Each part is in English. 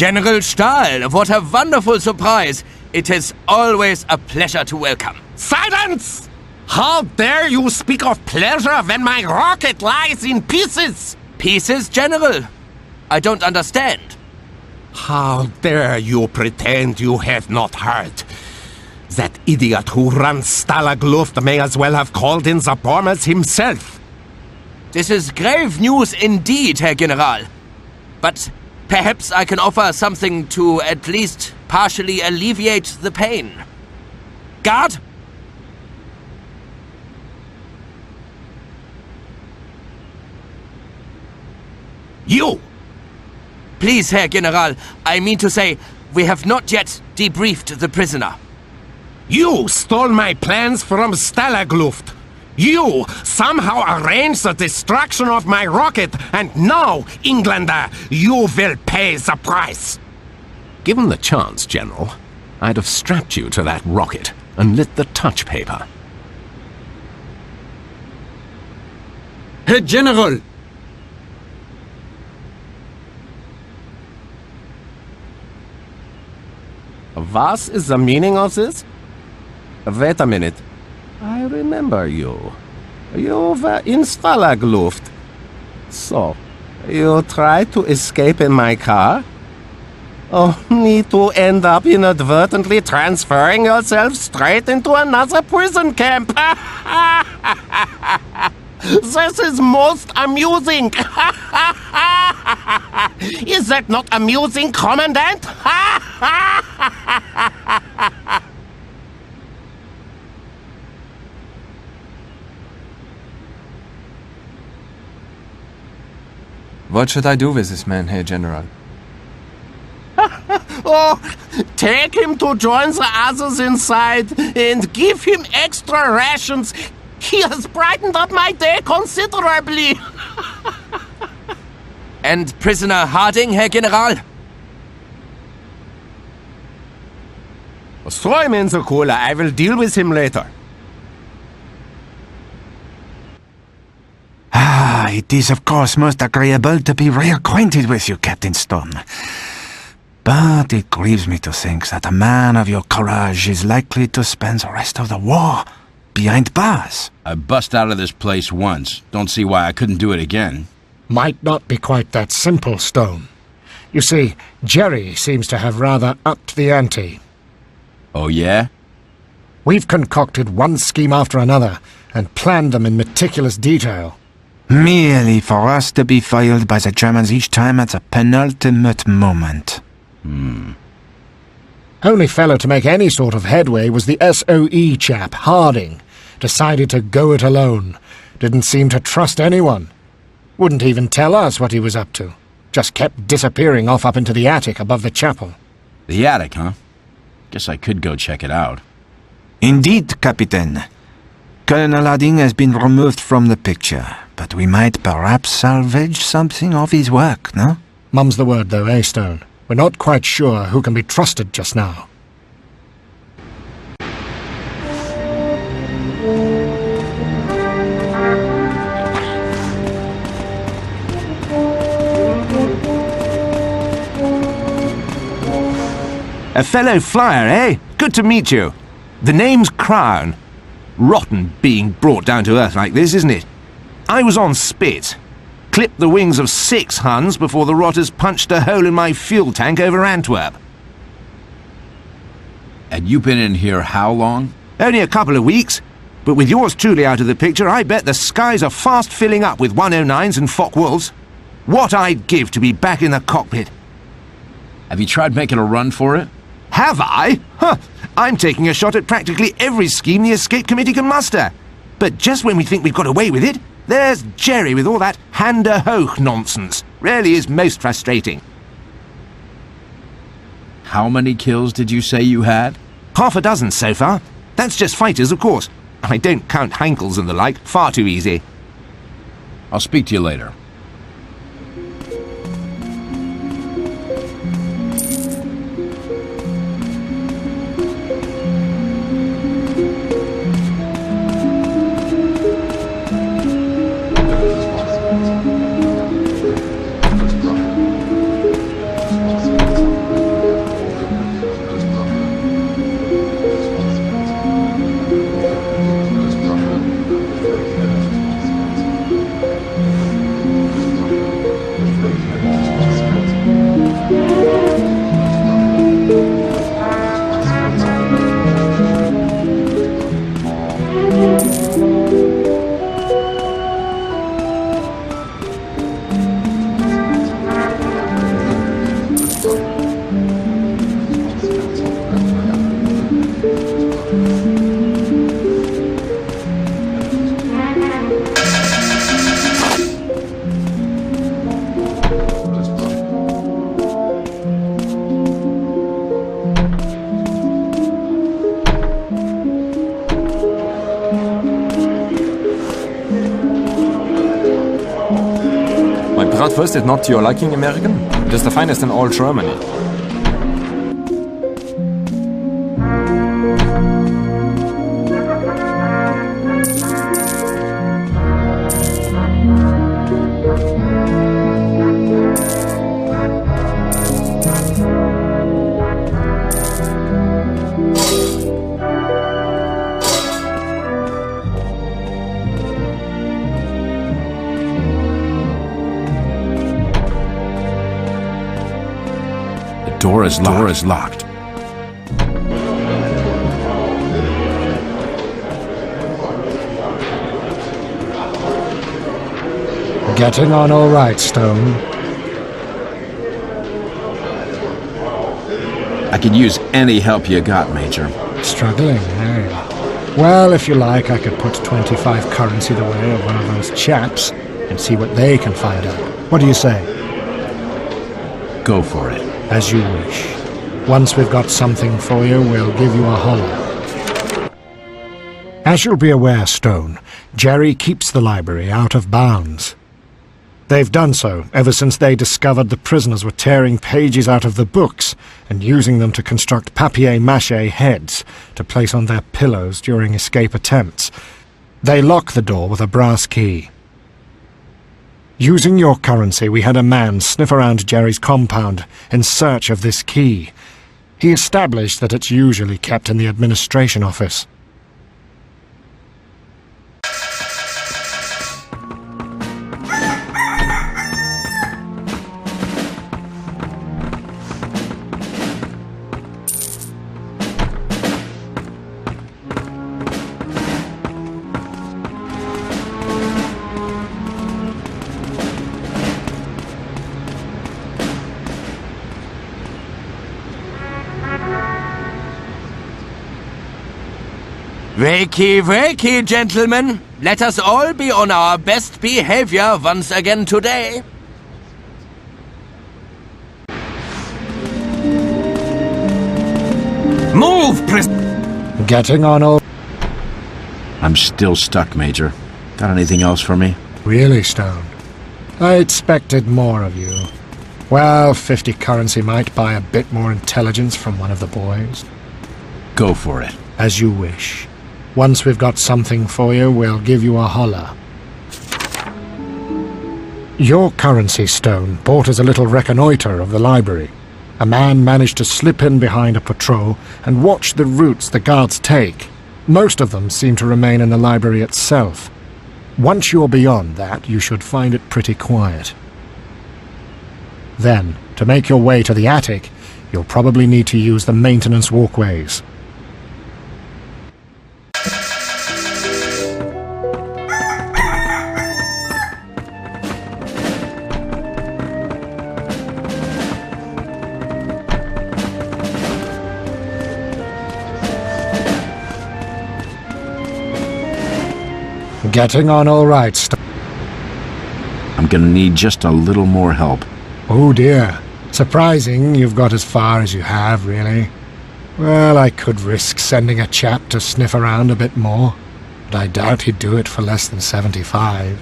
General Stahl, what a wonderful surprise. It is always a pleasure to welcome. Silence! How dare you speak of pleasure when my rocket lies in pieces? Pieces, General? I don't understand. How dare you pretend you have not heard? That idiot who runs Stalag Luft may as well have called in the bombers himself. This is grave news indeed, Herr General. But perhaps I can offer something to at least partially alleviate the pain. Guard! You! Please, Herr General, I mean to say, we have not yet debriefed the prisoner. You stole my plans from Stalag Luft. You somehow arranged the destruction of my rocket, and now, Englander, you will pay the price. Given the chance, General, I'd have strapped you to that rocket and lit the touch paper. Herr General! What is the meaning of this? Wait a minute. I remember you. You were in Stalag Luft. So, you tried to escape in my car? Only to end up inadvertently transferring yourself straight into another prison camp. This is most amusing. Is that not amusing, Commandant? What should I do with this man, Herr General? Oh, take him to join the others inside and give him extra rations. He has brightened up my day considerably. And prisoner Harding, Herr General? Throw him in the cooler. I will deal with him later. It is of course most agreeable to be reacquainted with you, Captain Stone. But it grieves me to think that a man of your courage is likely to spend the rest of the war behind bars. I bust out of this place once. Don't see why I couldn't do it again. Might not be quite that simple, Stone. You see, Jerry seems to have rather upped the ante. Oh, yeah? We've concocted one scheme after another and planned them in meticulous detail. Merely for us to be foiled by the Germans each time at the penultimate moment. Only fellow to make any sort of headway was the SOE chap, Harding. Decided to go it alone. Didn't seem to trust anyone. Wouldn't even tell us what he was up to. Just kept disappearing off up into the attic above the chapel. The attic, huh? Guess I could go check it out. Indeed, Captain. Colonel Harding has been removed from the picture, but we might perhaps salvage something of his work, no? Mum's the word, though, eh, Stone? We're not quite sure who can be trusted just now. A fellow flyer, eh? Good to meet you. The name's Crown. Rotten being brought down to earth like this, isn't it? I was on Spit. Clipped the wings of 6 Huns before the rotters punched a hole in my fuel tank over Antwerp. And you've been in here how long? Only a couple of weeks. But with yours truly out of the picture, I bet the skies are fast filling up with 109s and Focke-Wulfs. What I'd give to be back in the cockpit. Have you tried making a run for it? Have I? Huh. I'm taking a shot at practically every scheme the Escape Committee can muster. But just when we think we've got away with it, there's Jerry with all that Hander Hoch nonsense. Really is most frustrating. How many kills did you say you had? Half a dozen so far. That's just fighters, of course. I don't count Hankels and the like. Far too easy. I'll speak to you later. Bratwurst is not to your liking, American? It is the finest in all Germany. Door is locked. Getting on all right, Stone. I could use any help you got, Major. Struggling, eh? Well, if you like, I could put 25 currency the way of one of those chaps and see what they can find out. What do you say? Go for it. As you wish. Once we've got something for you, we'll give you a holler. As you'll be aware, Stone, Jerry keeps the library out of bounds. They've done so ever since they discovered the prisoners were tearing pages out of the books and using them to construct papier-mâché heads to place on their pillows during escape attempts. They lock the door with a brass key. Using your currency, we had a man sniff around Jerry's compound in search of this key. He established that it's usually kept in the administration office. Wakey, wakey, gentlemen. Let us all be on our best behavior once again today. Move, Getting on all... I'm still stuck, Major. Got anything else for me? Really, Stone? I expected more of you. Well, 50 currency might buy a bit more intelligence from one of the boys. Go for it. As you wish. Once we've got something for you, we'll give you a holler. Your currency, Stone, bought as a little reconnoiter of the library. A man managed to slip in behind a patrol and watch the routes the guards take. Most of them seem to remain in the library itself. Once you're beyond that, you should find it pretty quiet. Then, to make your way to the attic, you'll probably need to use the maintenance walkways. Getting on all right, I'm gonna need just a little more help. Oh dear. Surprising you've got as far as you have, really. Well, I could risk sending a chap to sniff around a bit more, but I doubt he'd do it for less than 75.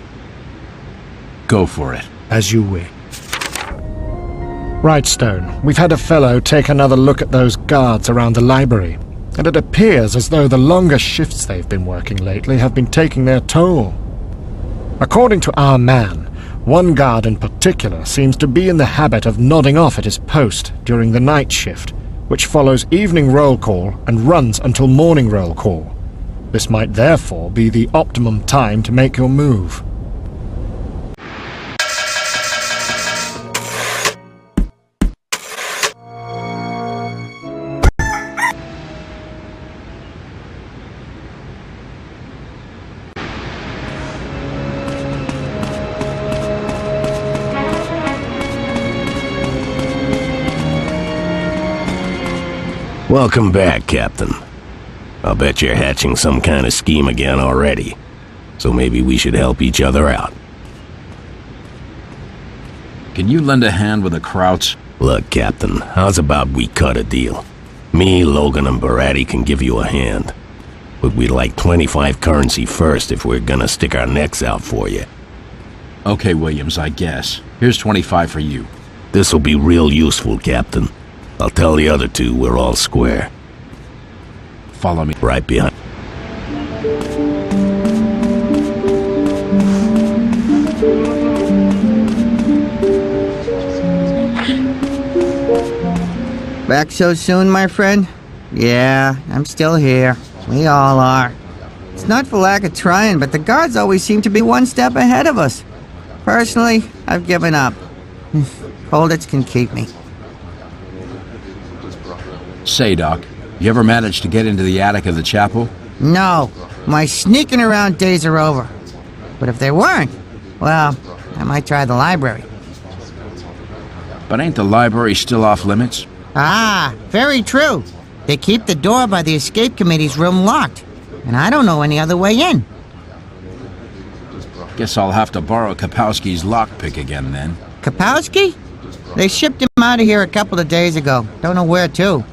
Go for it. As you wish. Right, Stone. We've had a fellow take another look at those guards around the library, and it appears as though the longer shifts they've been working lately have been taking their toll. According to our man, one guard in particular seems to be in the habit of nodding off at his post during the night shift, which follows evening roll call and runs until morning roll call. This might therefore be the optimum time to make your move. Welcome back, Captain. I'll bet you're hatching some kind of scheme again already. So maybe we should help each other out. Can you lend a hand with the Krauts? Look, Captain, how's about we cut a deal? Me, Logan, and Baratti can give you a hand. But we'd like 25 currency first if we're gonna stick our necks out for you. Okay, Williams, I guess. Here's 25 for you. This'll be real useful, Captain. I'll tell the other two we're all square. Follow me. Right behind. Back so soon, my friend? Yeah, I'm still here. We all are. It's not for lack of trying, but the guards always seem to be one step ahead of us. Personally, I've given up. Colditz can keep me. Say, Doc, you ever managed to get into the attic of the chapel? No, my sneaking around days are over. But if they weren't, well, I might try the library. But ain't the library still off limits? Ah, very true. They keep the door by the escape committee's room locked, and I don't know any other way in. Guess I'll have to borrow Kapowski's lockpick again, then. Kapowski? They shipped him out of here a couple of days ago. Don't know where to.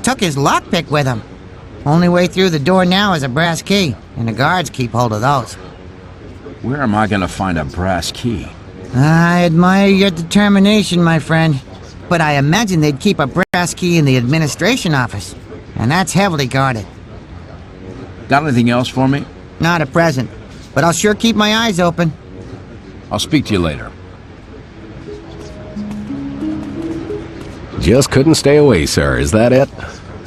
Took his lockpick with him. Only way through the door now is a brass key, and the guards keep hold of those. Where am I gonna find a brass key? I admire your determination, my friend. But I imagine they'd keep a brass key in the administration office, and that's heavily guarded. Got anything else for me? Not at present, but I'll sure keep my eyes open. I'll speak to you later. Just couldn't stay away, sir. Is that it?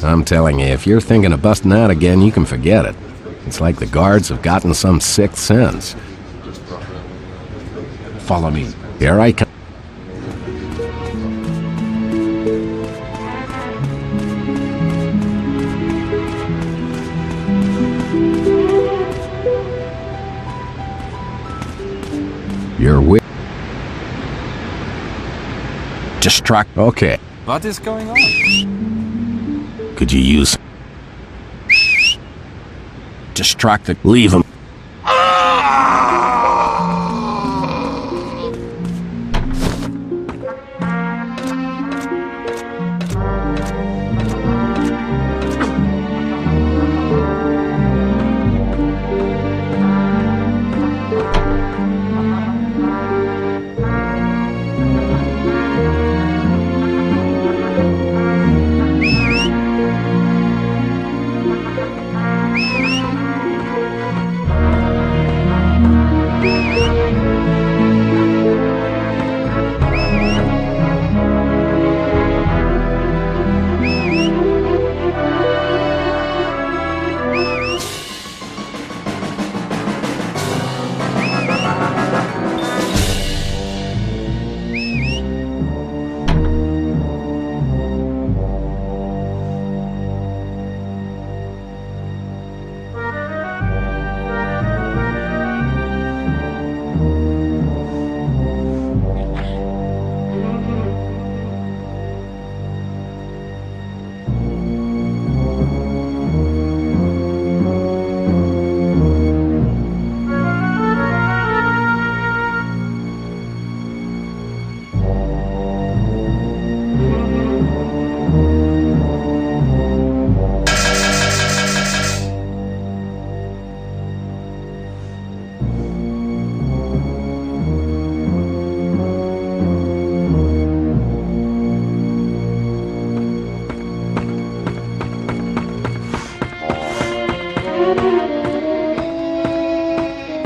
I'm telling you, if you're thinking of busting out again, you can forget it. It's like the guards have gotten some sixth sense. Follow me. Here I come. You're with. Distract. Okay. What is going on? Could you use. Distract the. Leave him.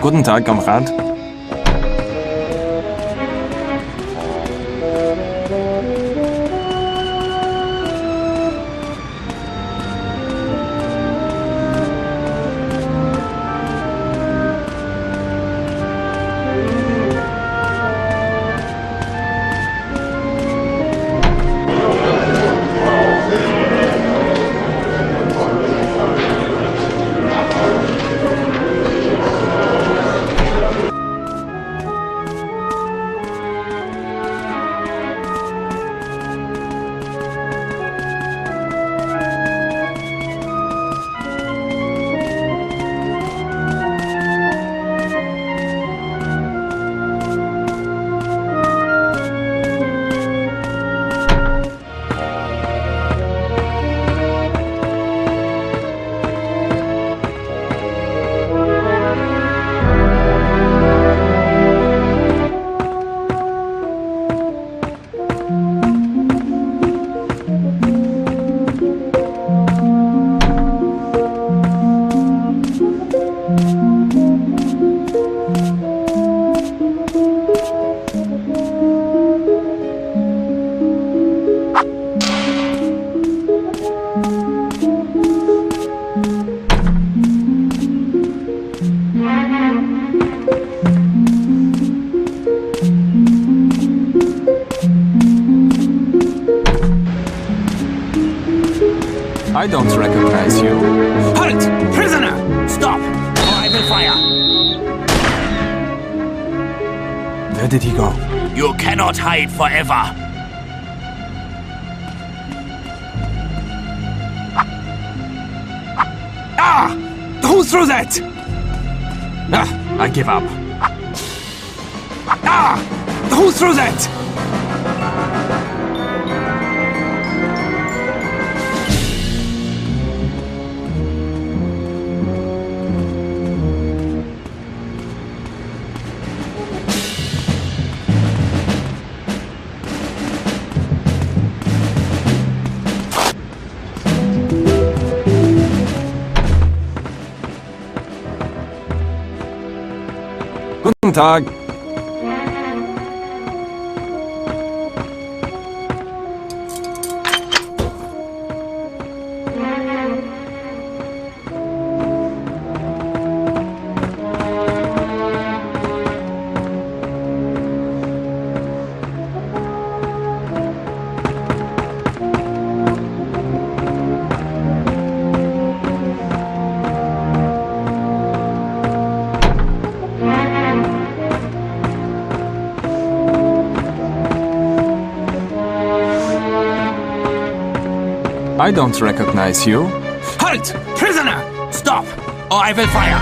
Guten Tag, Kamerad. don't recognize you. Halt! Prisoner! Stop, or I will fire! Where did he go? You cannot hide forever! Ah! Who threw that? Ah, I give up. Ah! Who threw that? Guten Tag. I don't recognize you. Halt! Prisoner! Stop, or I will fire!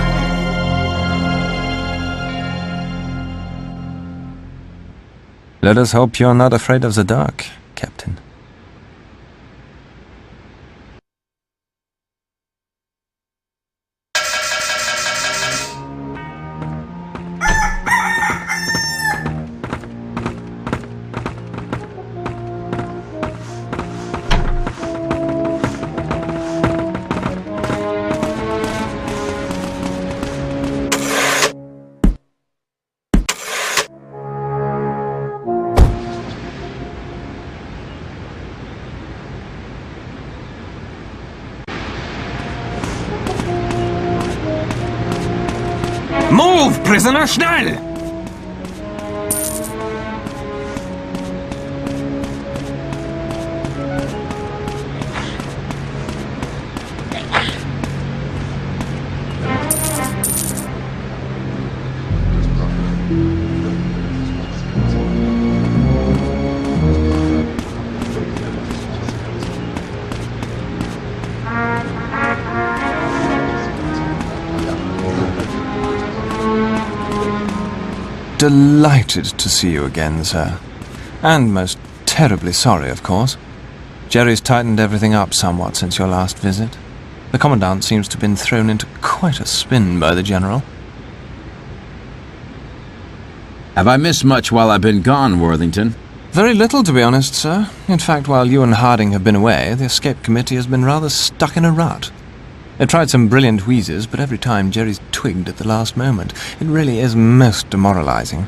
Let us hope you're not afraid of the dark, Captain. Move, prisoner, schnell! Delighted to see you again, sir. And most terribly sorry, of course. Jerry's tightened everything up somewhat since your last visit. The Commandant seems to have been thrown into quite a spin by the General. Have I missed much while I've been gone, Worthington? Very little, to be honest, sir. In fact, while you and Harding have been away, the Escape Committee has been rather stuck in a rut. They tried some brilliant wheezes, but every time Jerry's twigged at the last moment. It really is most demoralizing.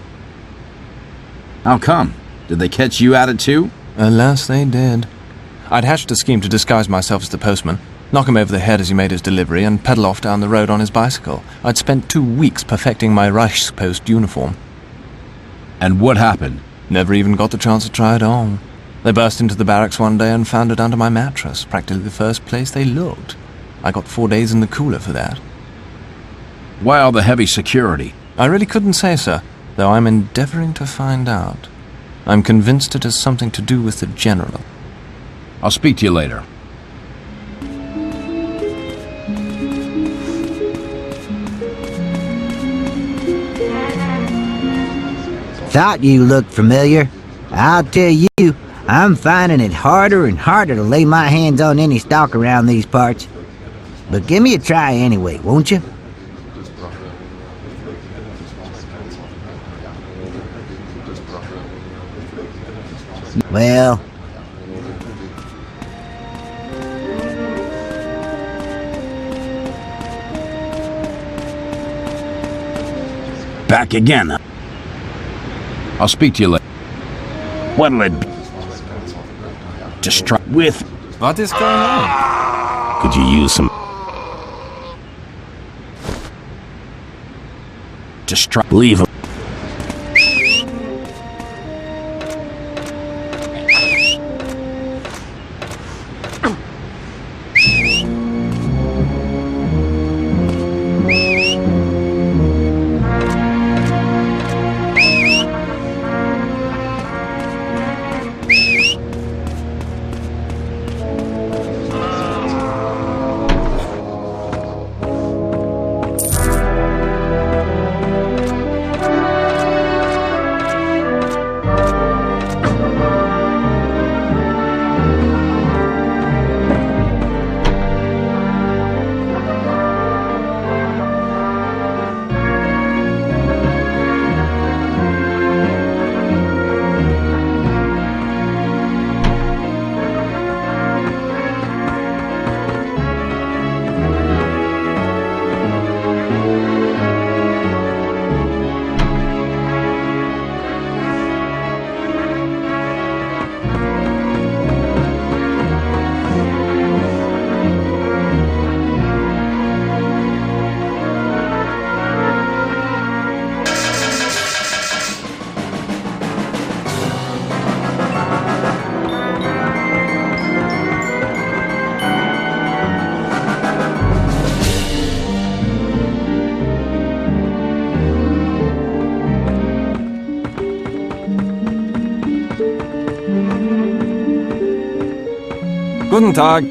How come? Did they catch you at it too? Alas, they did. I'd hatched a scheme to disguise myself as the postman, knock him over the head as he made his delivery, and pedal off down the road on his bicycle. I'd spent 2 weeks perfecting my Reichspost uniform. And what happened? Never even got the chance to try it on. They burst into the barracks one day and found it under my mattress, practically the first place they looked. I got 4 days in the cooler for that. Why all the heavy security? I really couldn't say, sir, though I'm endeavoring to find out. I'm convinced it has something to do with the General. I'll speak to you later. Thought you looked familiar. I'll tell you, I'm finding it harder and harder to lay my hands on any stock around these parts. But give me a try anyway, won't you? Well... Back again. I'll speak to you later. What'll it be? Distract with? What is going on? Could you use some... Distract. Leave him. Guten Tag.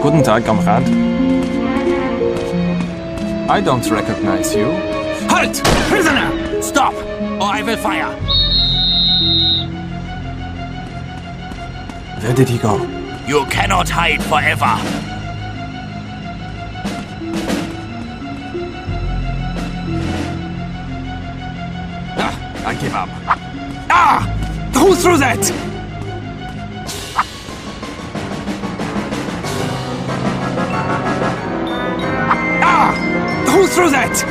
Guten Tag, Kamerad. I don't recognize you. Halt! Prisoner! Stop, or I will fire. Where did he go? You cannot hide forever. I give up. Ah! Who threw that? Ah! Who threw that?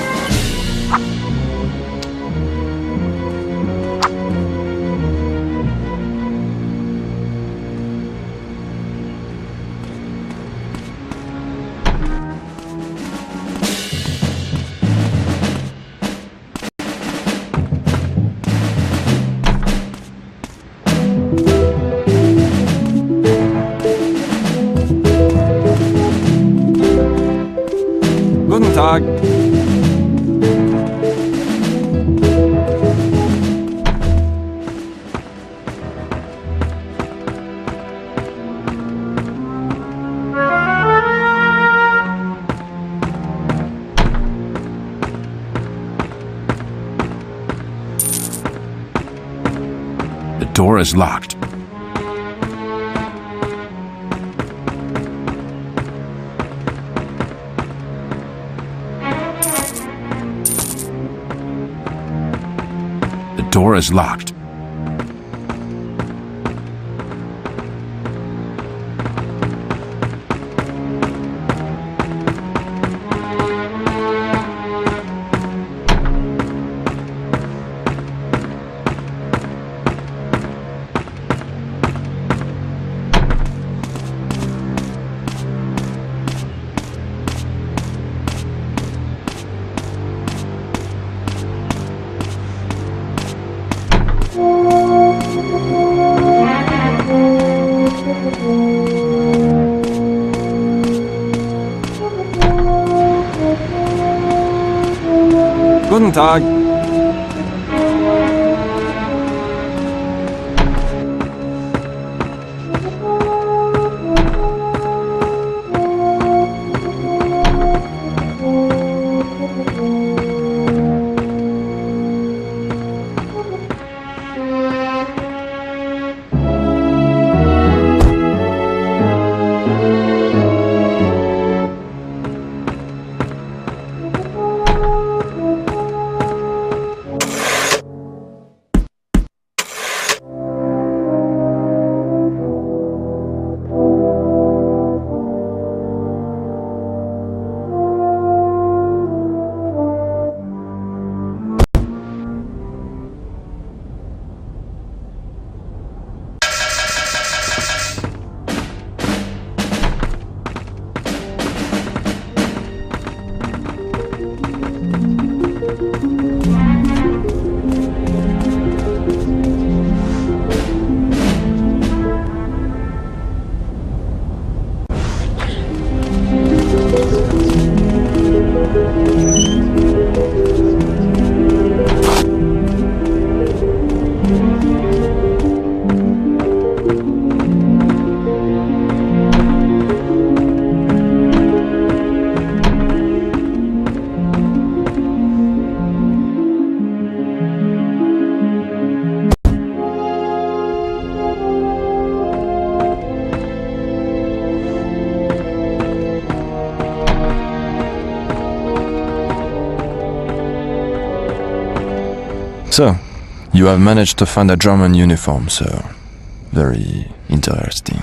Guten Tag. The door is locked. The door is locked. Guten Tag. So, you have managed to find a German uniform, sir. Very interesting.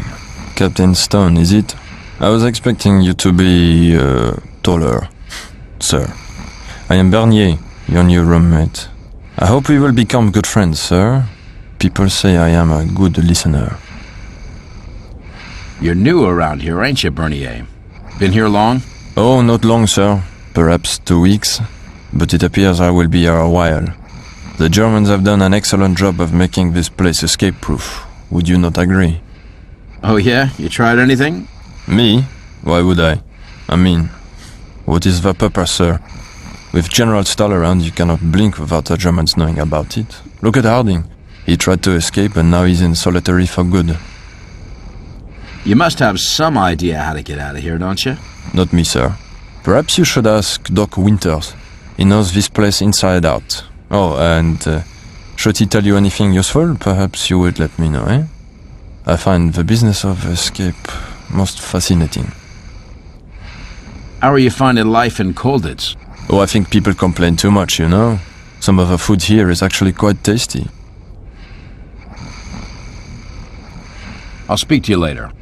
Captain Stone, is it? I was expecting you to be, taller, sir. I am Bernier, your new roommate. I hope we will become good friends, sir. People say I am a good listener. You're new around here, ain't you, Bernier? Been here long? Oh, not long, sir. Perhaps 2 weeks. But it appears I will be here a while. The Germans have done an excellent job of making this place escape-proof. Would you not agree? Oh yeah? You tried anything? Me? Why would I? I mean, what is the purpose, sir? With General Stahl around, you cannot blink without the Germans knowing about it. Look at Harding. He tried to escape and now he's in solitary for good. You must have some idea how to get out of here, don't you? Not me, sir. Perhaps you should ask Doc Winters. He knows this place inside out. Oh, and should he tell you anything useful? Perhaps you would let me know, eh? I find the business of escape most fascinating. How are you finding life in Colditz? Oh, I think people complain too much, you know? Some of the food here is actually quite tasty. I'll speak to you later.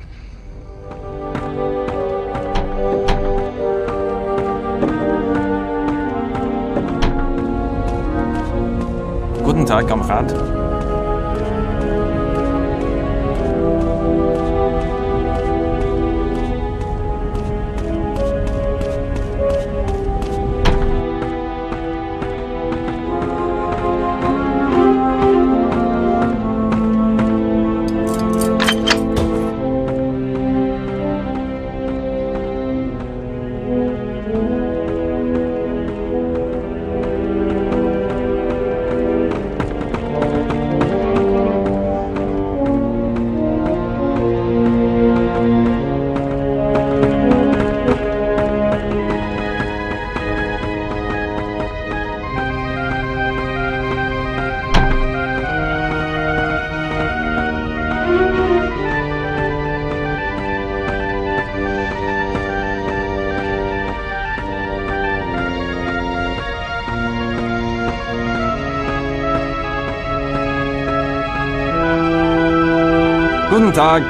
Guten Tag, Kamerad. Guten Tag.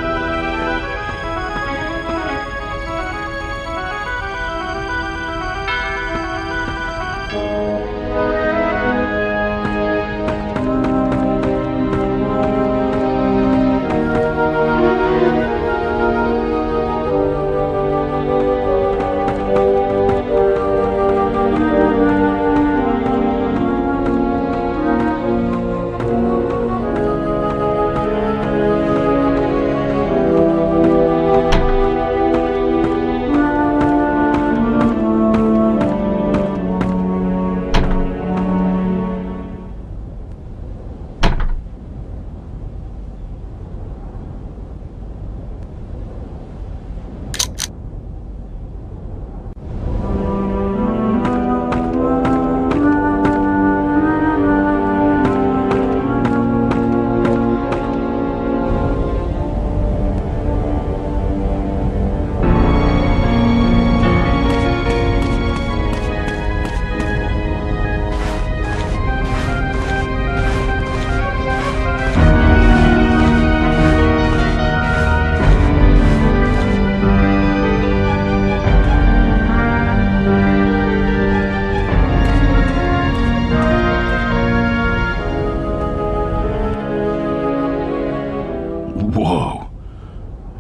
Whoa.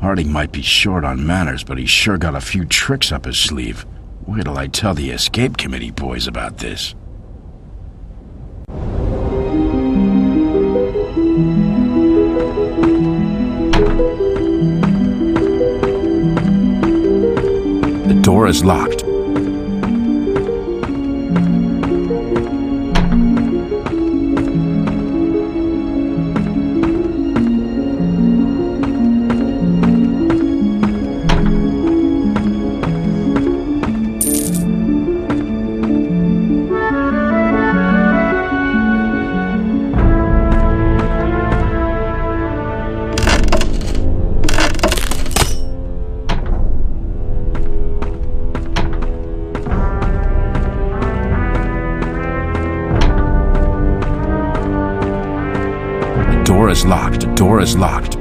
Harding might be short on manners, but he's sure got a few tricks up his sleeve. Wait till I tell the escape committee boys about this. The door is locked. door is locked. The door is locked.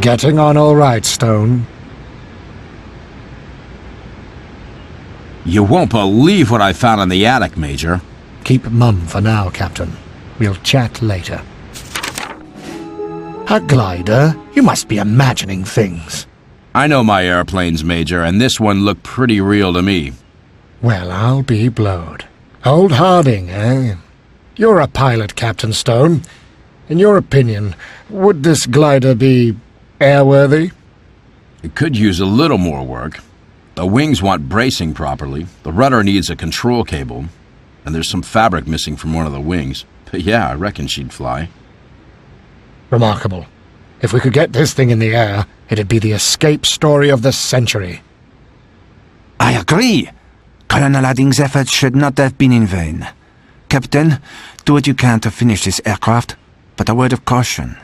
Getting on all right, Stone. You won't believe what I found in the attic, Major. Keep mum for now, Captain. We'll chat later. A glider? You must be imagining things. I know my airplanes, Major, and this one looked pretty real to me. Well, I'll be blowed. Old Harding, eh? You're a pilot, Captain Stone. In your opinion, would this glider be airworthy? It could use a little more work. The wings want bracing properly, the rudder needs a control cable, and there's some fabric missing from one of the wings. But yeah, I reckon she'd fly. Remarkable. If we could get this thing in the air, it'd be the escape story of the century. I agree. Colonel Harding's efforts should not have been in vain. Captain, do what you can to finish this aircraft, but a word of caution.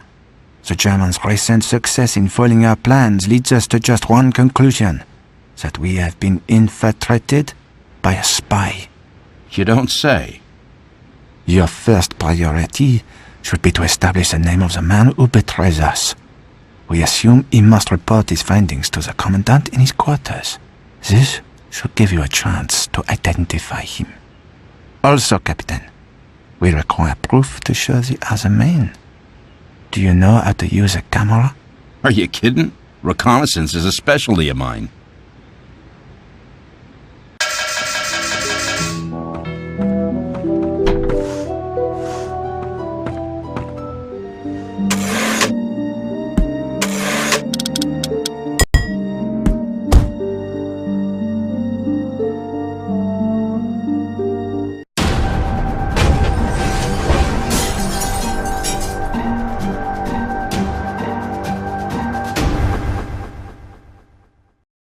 The Germans' recent success in foiling our plans leads us to just one conclusion, that we have been infiltrated by a spy. You don't say. Your first priority should be to establish the name of the man who betrays us. We assume he must report his findings to the Commandant in his quarters. This should give you a chance to identify him. Also, Captain, we require proof to show the other man. Do you know how to use a camera? Are you kidding? Reconnaissance is a specialty of mine.